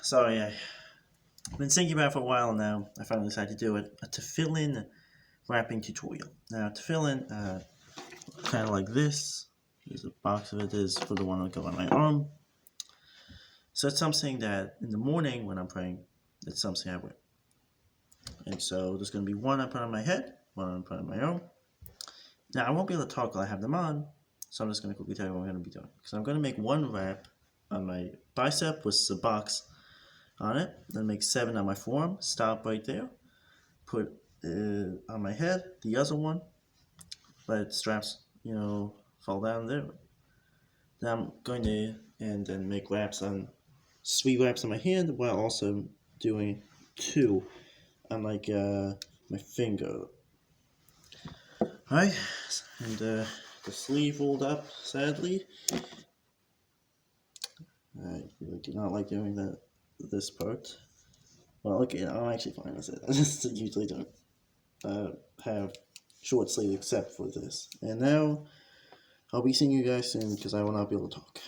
Sorry, I've been thinking about it for a while now. I finally decided to do it. A teffilin wrapping tutorial. Now, teffilin, kind of like this. Here's a box of it. Is for the one that go on my arm. So it's something that in the morning when I'm praying, it's something I wear. And so there's going to be one I put on my head, one I put on my arm. Now, I won't be able to talk while I have them on, so I'm just going to quickly tell you what I'm going to be doing. Because I'm going to make one wrap on my bicep with the box on it, then make 7 on my forearm, stop right there, put on my head, the other one, let straps, fall down there. Then I'm going to, and then make wraps on, 3 wraps on my hand, while also doing 2 on like my finger. Alright, and the sleeve rolled up, sadly. I really do not like doing this part. Well, okay, I'm actually fine with it. I just usually don't have short sleeve except for this. And now, I'll be seeing you guys soon because I will not be able to talk.